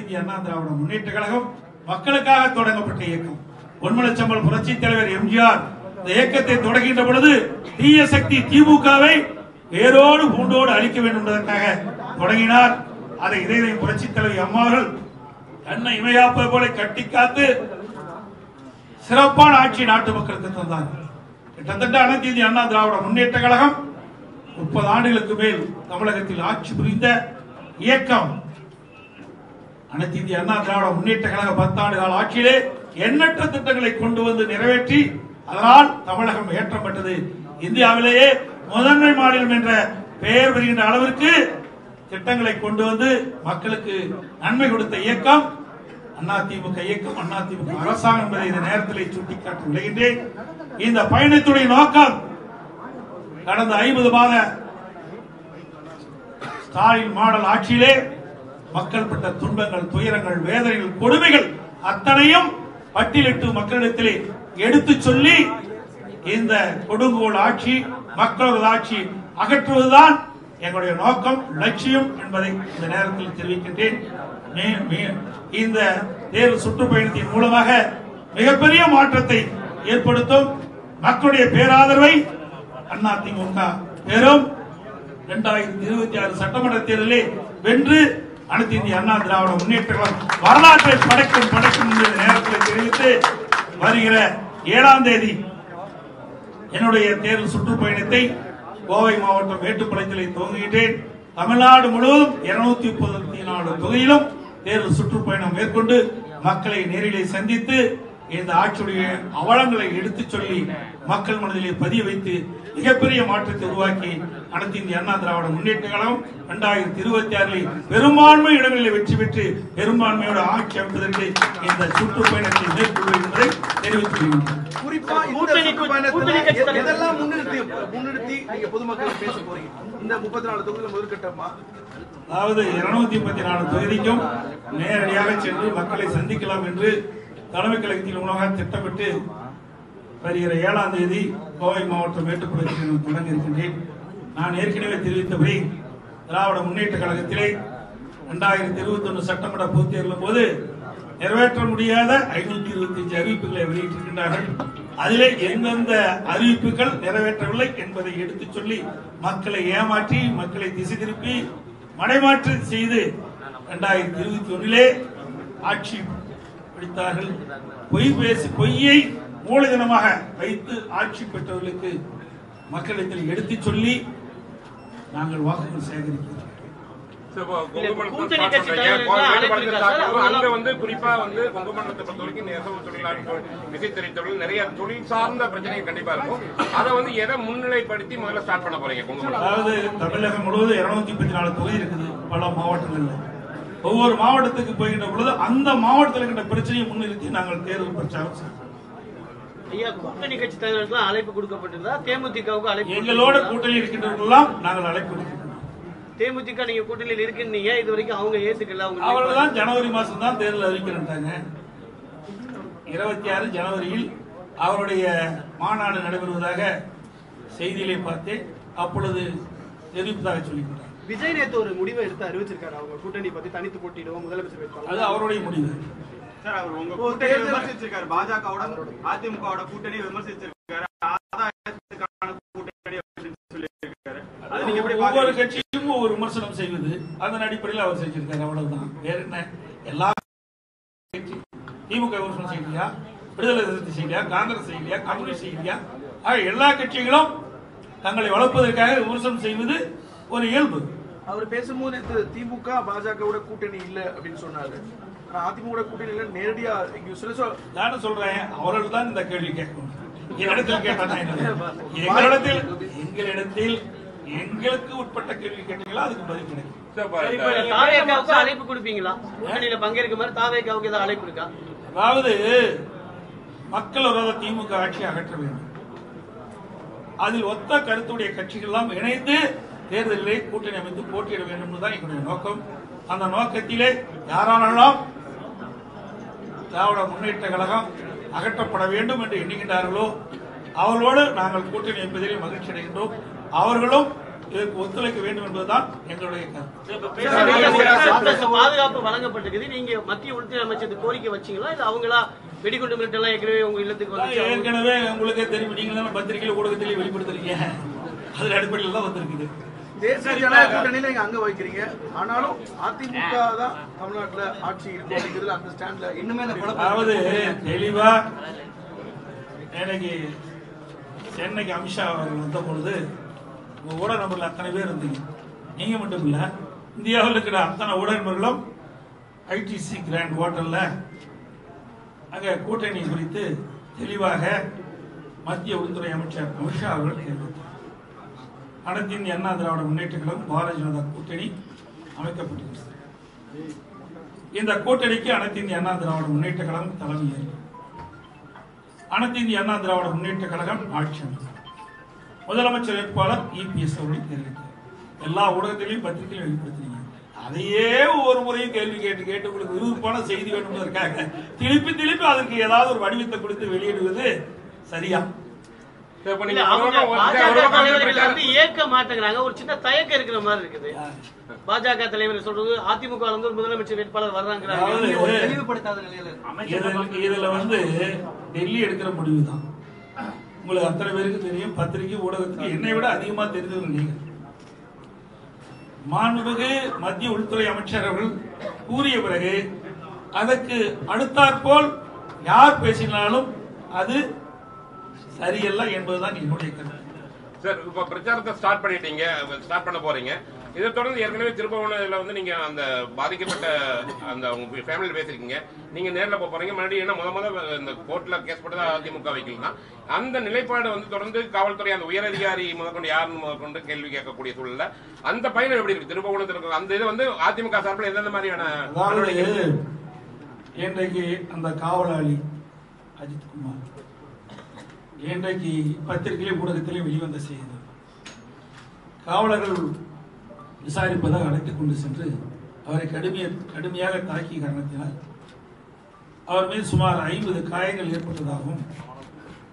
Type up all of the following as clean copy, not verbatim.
இந்திய அண்ணா திராவிட முன்னேற்ற கழகம் மக்களுக்காக தொடங்கப்பட்ட இயக்கம். பொன்மனச்சம்பல் புரட்சி தலைவர் எம்ஜிஆர் இந்த இயக்கத்தை தொடங்குகின்ற பொழுது தீய சக்தி திமுகவை வேரோடு பூண்டோடு அழிக்க வேண்டும் என்பதற்காக தொடங்கினார். அதை இதய புரட்சி தலைவர் அம்மாவர்கள் தன்னை இமையாப்பது போல கட்டி காத்து சிறப்பான ஆட்சி நாட்டு மக்களுக்கு தந்தார். கிட்டத்தட்ட அனைத்து இந்திய அண்ணா திராவிட முன்னேற்ற கழகம் 30 ஆண்டுகளுக்கு மேல் தமிழகத்தில் ஆட்சி புரிந்த இயக்கம். அனைத்து இந்திய அண்ணா திராவிட முன்னேற்ற கழக 10 ஆண்டு கால ஆட்சியிலே எண்ணற்ற திட்டங்களை கொண்டு வந்து நிறைவேற்றி அதனால் தமிழகம் ஏற்றப்பட்டது. இந்தியாவிலேயே முதன்மை மாநிலம் என்ற பெயர் வருகின்ற அளவிற்கு திட்டங்களை கொண்டு வந்து மக்களுக்கு நன்மை கொடுத்த இயக்கம் அதிமுக இயக்கம், அதிமுக அரசாங்கம் என்பதை இந்த நேரத்தில் சுட்டிக்காட்டி விளைகின்றேன். இந்த பயணத்துடைய நோக்கம் கடந்த 50 மாத ஸ்டாலின் மாடல் ஆட்சியிலே மக்கள் பட்ட துன்பங்கள், துயரங்கள், வேதனைகள், கொடுமைகள் அத்தனையும் பட்டியலிட்டு மக்களிடத்திலே எடுத்து சொல்லி இந்த கொடுங்கோல் ஆட்சி, மக்களது ஆட்சி அகற்றுவதுதான் எங்களுடைய நோக்கம், லட்சியம் என்பதை இந்த நேரத்தில் தெரிவிக்கின்றேன். இந்த தேர்தல் சுற்றுப்பயணத்தின் மூலமாக மிகப்பெரிய மாற்றத்தை ஏற்படுத்தும் மக்களுடைய பேராதரவை அதிமுக பெறும். 2026 சட்டமன்ற தேர்தலில் வென்று அனைத்து இந்திய அண்ணா திராவிட முன்னேற்ற கழகம் வரலாற்றை படைக்கும் என்ற நேரத்தில் தெரிவித்து வருகிற 7ஆம் தேதி என்னுடைய தேர்தல் சுற்றுப்பயணத்தை கோவை மாவட்டம் மேட்டுப்பாளையத்தில் துவங்குகின்றேன். தமிழ்நாடு முழுவதும் 234 தொகுதியிலும் தேர்தல் சுற்றுப்பயணம் மேற்கொண்டு மக்களை நேரிலே சந்தித்து இந்த ஆட்சியுடைய அவலங்களை எடுத்துச் சொல்லி மக்கள் மனதிலே பதிய வைத்து மிகப்பெரிய மாற்றத்தை உருவாக்கி அனைத்து இந்திய அண்ணா திராவிட முன்னேற்ற கழகம் 2026 பெரும்பான்மை இடங்களில் வெற்றி பெற்று பெரும்பான்மையோட ஆட்சி அமைப்பதற்கு இந்த சுற்றுப்பயணத்தை மேற்கொள்வது என்பதை தெரிவித்துள்ளேன். அதாவது 234 தொகுதிக்கும் நேரடியாக சென்று மக்களை சந்திக்கலாம் என்று தலைமை கழகத்தின் மூலமாக திட்டமிட்டு வருகிற 7ஆம் தேதி கோவை மாவட்டம் மேட்டுப்பாளையத்தில் தொடங்க இருக்கின்றேன். நான் ஏற்கனவே தெரிவித்தபடி திராவிட முன்னேற்ற கழகத்திலே 2021 சட்டமன்ற பொதுத் தேர்தலின் போது நிறைவேற்ற முடியாத 525 அறிவிப்புகளை வெளியிட்டிருக்கின்றார்கள். அதிலே எந்தெந்த அறிவிப்புகள் நிறைவேற்றவில்லை என்பதை எடுத்துச் சொல்லி மக்களை ஏமாற்றி, மக்களை திசை திருப்பி மடைமாற்று செய்து 2021 ஆட்சி பிடித்தார்கள். பொய் பேசி பொய்யை மூலதனமாக வைத்து ஆட்சி பெற்றவர்களுக்கு மக்களிடத்தில் எடுத்துச் சொல்லி நாங்கள் வாக்குகள் சேகரிக்கிறோம். குறிப்பா கொங்குமண்டலத்தை பொறுத்த வரைக்கும் நெசவு தொழிலாளர்கள், விசைத்தறித்தொழில், நிறைய தொழில் சார்ந்த பிரச்சனைகள் கண்டிப்பா இருக்கும். அதை எதை முன்னிலைப்படுத்தி முதல்ல ஸ்டார்ட் பண்ண போறீங்க? அதாவது தமிழகம் முழுவதும் 234 தொகுதி இருக்குது பல மாவட்டங்கள்ல. ஒவ்வொரு மாவட்டத்துக்கு போகின்ற பொழுது அந்த மாவட்டத்தில் இருக்கின்ற பிரச்சனையை முன்னிறுத்தி நாங்கள் தேர்தல் பிரச்சாரம் செய்வோம். கூட்டணி கட்சி தலைவர்கள் அழைப்பு கொடுக்கப்பட்டிருந்தா தேமுதிகவுக்கு அழைப்பு? எங்களோட கூட்டணி இருக்கின்றவர்களெல்லாம் நாங்கள் அழைப்பு கொடுக்கிறோம். தேமுதிக நீங்க கூட்டணியில் இருக்கீங்க, இது வரைக்கும் அவங்க ஏத்துக்கல. அவர்கள் தான் ஜனவரி மாசம் தான் தேர்தல் அறிவிக்கிறாங்க. 26 ஜனவரியில் அவருடைய மாநாடு நடைபெறுவதாக செய்தியிலே பார்த்து அப்பொழுது தெரிவிப்பதாக சொல்லியிருக்கிறார். விஜய் நேத்து ஒரு முடிவை எடுத்து அறிவிச்சிருக்காரு, அவங்க கூட்டணி பத்தி தனித்து போட்டிடுவோம் முதலமைச்சர் வேட்பாளர். அது அவருடைய முடிவு. சார், அவர் உங்க கூட்டணி விமர்சிச்சிருக்காரு, பாஜகவோட அதிமுகவோட கூட்டணி விமர்சிச்சிருக்காரு, ஆதாயத்துக்கான கூட்டணி அப்படின்னு சொல்லியிருக்காரு. அது நீங்க எப்படி ஒவ்வொரு கட்சியும் ஒவ்வொரு விமர்சனம் செய்வது அதன் அடிப்படையில் அவர் செஞ்சிருக்காரு, அவ்வளவுதான். வேற என்ன? எல்லா திமுக விமர்சனம் செய்யலையா, விடுதலை சிறுத்தை செய்யலையா, காங்கிரஸ் செய்யலையா, கம்யூனிஸ்ட் செய்யலையா? எல்லா கட்சிகளும் தங்களை வளர்ப்பதற்காக விமர்சனம் செய்வது ஒரு இயல்பு. அவர் பேசும்போது திமுக பாஜகவோட கூட்டணி இல்ல அப்படின்னு சொன்னாரு. அதிமுக கூட்டணி இல்ல நேரடியா நானும் சொல்றேன், அவர்கள் தான் இந்த கேள்வி கேட்கணும். என்னிடத்தில் கேட்டாங்க, எங்களிடத்தில் எங்களுக்கு உட்பட்ட கேள்வி கேட்டீங்களா, அதுக்கு பதில் கிடைக்கும். அழைப்பு கொடுப்பீங்களா? கூட்டணியில பங்கேற்க மாதிரி தாவேக்காவுக்கு ஏதாவது அழைப்பு இருக்கா? அதாவது மக்கள் விரோத திமுக ஆட்சி அகற்ற வேண்டும், அதில் ஒத்த கருத்துடைய கட்சிகள் எல்லாம் இணைந்து தேர்தலிலே கூட்டணி அமைத்து போட்டியிட வேண்டும் என்பதுதான் எங்களுடைய நோக்கம். அந்த நோக்கத்திலே யாரெல்லாம் திராவிட முன்னேற்ற கழகம் அகற்றப்பட வேண்டும் என்று எண்ணுகின்றார்களோ அவர்களோடு நாங்கள் கூட்டணி என்பதிலே மகிழ்ச்சி அடைகின்றோம். அவர்களும் இதற்கு ஒத்துழைக்க வேண்டும் என்பதுதான் எங்களுடைய கருத்து. பாதுகாப்பு வழங்கப்பட்டிருக்குது. நீங்க மத்திய உள்துறை அமைச்சருக்கு கோரிக்கை வச்சீங்களா இல்ல அவங்களா வெடிகுண்டு மிரட்டெல்லாம் ஏற்கனவே உங்க இல்லத்துக்கு வந்து? ஏற்கனவே உங்களுக்கே தெரியும், நீங்க பத்திரிகையில ஊடகத்திலேயே வெளிப்படுத்துறீங்க. அதன் அடிப்படையில் தான் வந்திருக்குது. தேசிய ஜனநாயக கூட்டணியில நீங்க அங்க வைக்கிறீங்க, ஆனாலும் அதிமுக தான் தமிழ்நாட்டுல ஆட்சி இருக்கும் அந்த ஸ்டாண்ட்ல இன்னுமே அதாவது தெளிவா எனக்கு சென்னைக்கு அமித்ஷா அவர்கள் வந்த பொழுது ஊடக நபர்கள் அத்தனை பேர் இருந்தீங்க. நீங்க மட்டும் இல்ல, இந்தியாவில் இருக்கிற அத்தனை ஊடக நபர்களும் ஐடிசி கிராண்ட் ஹோட்டல்ல அங்க கூட்டணி குறித்து தெளிவாக மத்திய உள்துறை அமைச்சர் அமித்ஷா அவர்கள் தெரிவித்தார். அனைத்து இந்திய அண்ணா திராவிட முன்னேற்ற கழகம் பாரதிய ஜனதா கூட்டணி அமைக்கப்பட்டிருக்கிறது. இந்த கூட்டணிக்கு அனைத்து இந்திய அண்ணா திராவிட முன்னேற்ற கழகம் தலைமை. அனைத்து இந்திய அண்ணா திராவிட முன்னேற்ற கழகம் ஆட்சி அமைக்கும். முதலமைச்சர் வேட்பாளர் EPS அவர்களை தெரிவித்தார். எல்லா ஊடகத்திலையும் பத்திரிகையிலும் வெளிப்படுத்தினீங்க. அதையே ஒவ்வொரு முறையும் கேள்வி கேட்டு உங்களுக்கு விருப்பமான செய்தி வேண்டும் இருக்காங்க. திருப்பி அதற்கு ஏதாவது ஒரு வடிவத்தை கொடுத்து வெளியிடுவது சரியா? ஏற்க மாட்டேங்கிறாங்க. ஒரு சின்ன தயக்கம் இருக்கிற மாதிரி இருக்குது. பாஜக தலைவர் சொல்றது அதிமுக வந்து முதலமைச்சர் வேட்பாளர் வர்றாங்க. இதுல வந்து டெல்லி எடுக்கிற முடிவு தான். உங்களுக்கு அத்தனை பேருக்கு தெரியும், பத்திரிகை ஊடகத்துக்கு என்னை விட அதிகமா தெரிஞ்சது நீங்க. மாண்புமிகு மத்திய உள்துறை அமைச்சர் அவர்கள் கூறிய பிறகு அதற்கு அடுத்தாற்போல் யார் பேசினாலும் அது சரியல்ல என்பதுதான் என்னுடைய கருத்து. சார், இப்ப பிரச்சாரத்தை ஸ்டார்ட் பண்ண போறீங்க. இதை தொடர்ந்து ஏற்கனவே திருப்பவனத்துல வந்து நீங்க அந்த பாதிக்கப்பட்ட அந்த உங்க ஃபேமிலியில பேசிருக்கீங்க. நீங்க நேர்ல போறீங்க. மறுபடியும் என்ன முத இந்த கோர்ட்ல கேஸ் போட்டு அதிமுக வைக்கலாம். அந்த நிலைப்பாடு வந்து தொடர்ந்து காவல்துறை அந்த உயரதிகாரி முதற்கொண்டு யாருன்னு முதற்கொண்டு கேள்வி கேட்கக்கூடிய சூழல்ல அந்த பயணம் எப்படி இருக்கு? திருப்பவனத்தில் அந்த இது வந்து அதிமுக சார்பில் எந்தெந்த மாதிரியான இன்றைக்கு அந்த காவலாளி அஜித்குமார் இன்றைக்கு பத்திரிகையிலே ஊடகத்திலே வெளிவந்த செய்தி, காவலர்கள் விசாரிப்பதாக அழைத்துக் கொண்டு சென்று அவரை கடுமையாக தாக்கிய காரணத்தினால் அவர் மீது சுமார் 50 காயங்கள் ஏற்பட்டதாகவும்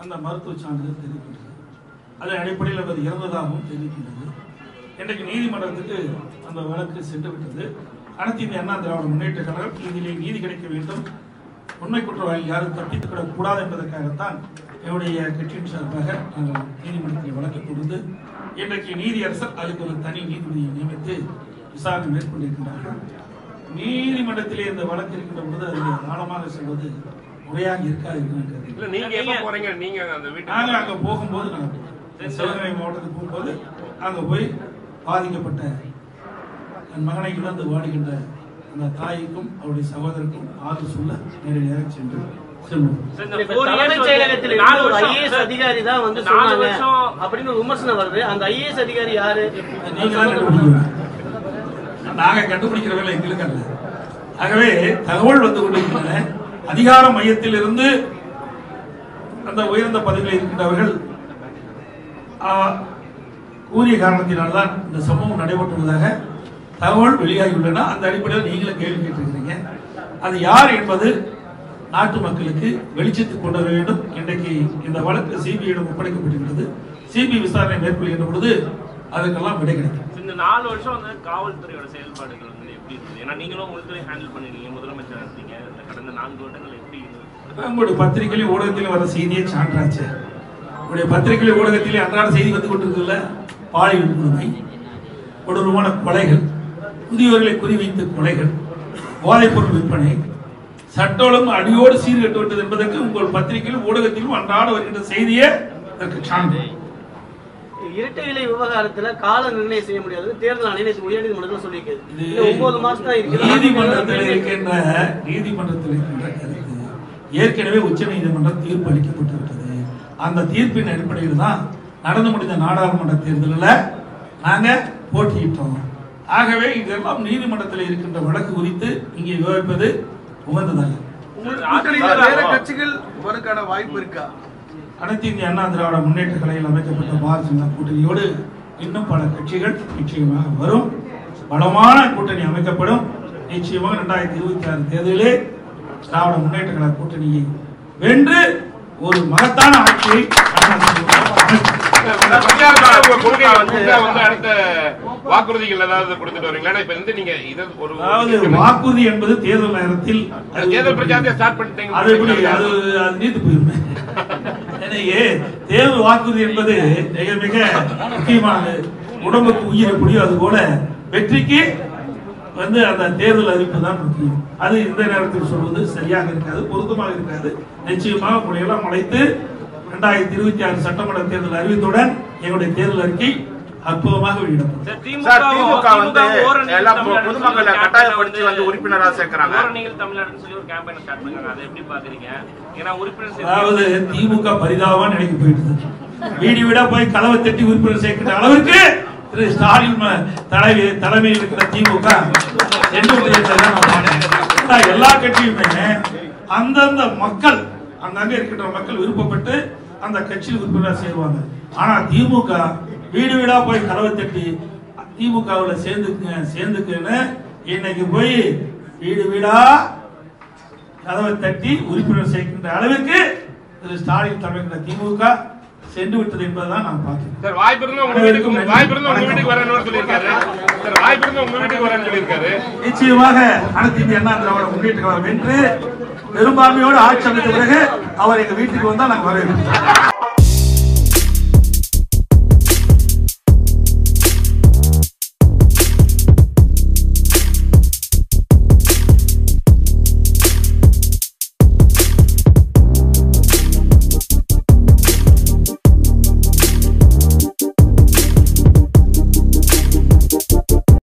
அந்த மருத்துவ சான்றிதழ் தெரிவிக்கின்றது. அதன் அடிப்படையில் அவர் இறந்ததாகவும் தெரிவிக்கின்றது. இன்றைக்கு நீதிமன்றத்துக்கு அந்த வழக்கு சென்று விட்டது. அனைத்து இந்திய அண்ணா திராவிட முன்னேற்ற கழகம் இதிலே நீதி கிடைக்க வேண்டும், உண்மை குற்றவாளி யாரும் தப்பித்துவிடக் கூடாது என்பதற்காகத்தான் என்னுடைய கட்சியின் சார்பாக நாங்கள் நீதிமன்றத்தில் வழக்கு கொடுத்து இன்றைக்கு நீதியரசர் அதுக்கு ஒரு தனி நீதிபதியை நியமித்து விசாரணை மேற்கொண்டிருக்கின்றார்கள். நீதிமன்றத்திலே இந்த வழக்கு இருக்கின்ற பொழுது அதில் ஆழமாக செல்வது முறையாக இருக்காது. நாங்கள் அங்க போகும்போது நாங்கள் சிவகங்கை மாவட்டத்துக்கு போகும்போது அங்க போய் பாதிக்கப்பட்ட என் மகனை இழந்து வாடுகின்ற அந்த தாய்க்கும் அவருடைய சகோதரருக்கும் ஆறுதல் சொல்ல நேரடியாக சென்று செல்வோம். தலைமைச் செயலகத்தில் ஒரு IAS அதிகாரி தான் வந்து சொன்னாங்க அப்படின்னு விமர்சனம் வருது. அந்த IAS அதிகாரி யாரு? நீங்க தான் கண்டுபிடிக்கிறீங்க, நாங்க கண்டுபிடிக்கிற வேலை எங்களுக்கு அல்ல. ஆகவே தகவல் வந்து கொண்டிருக்கின்றன. அதிகார மையத்தில் இருந்து அந்த உயர்ந்த பதவியில் இருக்கின்றவர்கள் கூறிய காரணத்தினால்தான் இந்த சம்பவம் நடைபெற்றுள்ளதாக தகவல் வெளியாகியுள்ளன. அந்த அடிப்படையில் நீங்களும் கேள்வி கேட்டிருக்கிறீங்க. அது யார் என்பது நாட்டு மக்களுக்கு வெளிச்சத்துக்கு கொண்டு வர வேண்டும். இன்றைக்கு இந்த வழக்கு சிபிஐயிடம் ஒப்படைக்கப்பட்டிருக்கிறது. சிபிஐ விசாரணை மேற்கொள்கின்ற பொழுது அதுக்கெல்லாம் விடை கிடைக்கும். இந்த 4 வருஷம் வந்து காவல்துறையோட செயல்பாடுகள் வந்து எப்படி இருக்குது? ஏன்னா நீங்களும் உள்துறை ஹேண்டில் பண்ணிருக்கீங்க, முதலமைச்சர் இருக்கீங்க. கடந்த 4 வருடங்கள் எப்படி இருக்குது? உங்களுடைய பத்திரிகையிலும் ஊடகத்திலும் வர செய்தியை சான்றாச்சு. உங்களுடைய பத்திரிகையிலும் ஊடகத்திலே அன்றாட செய்தி வந்து கொண்டிருக்குல்ல, பாலியல் கொடுமை, கொடூரமான கொலைகள், முதியோர்களை குறிவைத்த கொலைகள், போதைப் பொருள் விற்பனை, சட்ட ஒழுங்கு அடியோடு சீர்கட்டு விட்டது என்பதற்கு உங்கள் பத்திரிகையிலும் ஊடகத்திலும் அன்றாட வருகின்ற செய்தியே அதற்கு சான்று. இரட்டை இலை விவகாரத்துல கால நிர்ணயம் செய்ய முடியாது, தேர்தல் ஆணையம் உயர்நீதிமன்றத்தில் சொல்லியிருக்கிறது. 9 மாசம் தான் இருக்கு. நீதிமன்றத்தில் இருக்கின்ற கருத்து ஏற்கனவே உச்ச நீதிமன்றம் தீர்ப்பு அளிக்கப்பட்டிருக்கிறது. அந்த தீர்ப்பின் அடிப்படையில் தான் நடந்து முடிந்த நாடாளுமன்ற தேர்தலில் நாங்க போட்டியிட்டோம். ஆகவே இதெல்லாம் நீதிமன்றத்தில் இருக்கின்ற வழக்கு குறித்து இங்கே விவாதிப்பது உகந்ததல்ல. வேற கட்சிகள் வருக்கான வாய்ப்பு இருக்கா? அனைத்து இந்திய அண்ணா திராவிட முன்னேற்ற கழகத்தில் அமைக்கப்பட்ட பாரதிய ஜனதா கூட்டணியோடு இன்னும் பல கட்சிகள் நிச்சயமாக வரும். பலமான கூட்டணி அமைக்கப்படும். நிச்சயமாக 2026 தேர்தலிலே திராவிட முன்னேற்ற கழக கூட்டணியை வென்று ஒரு மகத்தான ஆட்சியை அடுத்த வாக்குறுதிகள் ஏதாவது கொடுத்துட்டு வரீங்களா? இப்ப வந்து நீங்க இது ஒரு வாக்குறுதி என்பது தேர்தல் நேரத்தில் தேர்தல் பிரச்சாரத்தை ஸ்டார்ட் பண்ணிட்டீங்க, அது நீத்து போயிருமே. எனவே தேர்தல் வாக்குறுதி என்பது மிக மிக முக்கியமானது. உடம்புக்கு உயிர் எப்படியோ அது போல வெற்றிக்கு வந்து அந்த தேர்தல் அறிவிப்பு தான் முக்கியம். அது இந்த நேரத்தில் சொல்வது சரியாக இருக்காது, பொருத்தமாக இருக்காது. நிச்சயமாக உங்களையெல்லாம் அழைத்து 2026 சட்டமன்ற தேர்தல் அறிவித்துடன் எங்களுடைய தேர்தல் அறிக்கை அற்புதமாக வெளியிடப்படும். திமுக வந்து எல்லா பொதுமக்களை கட்டாயப்படுத்தி வந்து உறுப்பினராக சேர்க்கிறாங்க. அதாவது திமுக பரிதாபம் நினைக்க போயிட்டு வீடு வீடா போய் கதவை தட்டி உறுப்பினர் சேர்க்கிற அளவுக்கு திரு ஸ்டாலின் தலைமையில் இருக்கிற திமுக எல்லா கட்சியுமே அந்தந்த மக்கள் அங்கங்க இருக்கின்ற மக்கள் விருப்பப்பட்டு அந்த கட்சியில் உறுப்பினர் சேருவாங்க. ஆனா திமுக வீடு வீடா போய் கதவை தட்டி திமுகவுல சேர்ந்துக்குன்னு இன்னைக்கு போய் வீடு வீடா கதவை தட்டி உறுப்பினர் சேர்க்கின்ற அளவுக்கு திரு ஸ்டாலின் தலைமையில் திமுக சென்று விட்டது என்பதுதான் நான் பார்க்கிறேன். சார் வாய்ப்பு இருந்தா உங்க வீட்டுக்கு வரணும்னு சொல்லியிருக்காரு. சார் வாய்ப்பு இருந்தா உங்க வீட்டுக்கு வரணும்னு சொல்லியிருக்காரு. நிச்சயமாக அனைத்து இந்திய அண்ணா திராவிட முன்னேற்ற கழகம் என்று பெரும்பான்மையோடு ஆட்சி அமைத்த பிறகு அவர் எங்க வீட்டுக்கு வந்தா நாங்க வரவேற்கிறோம்.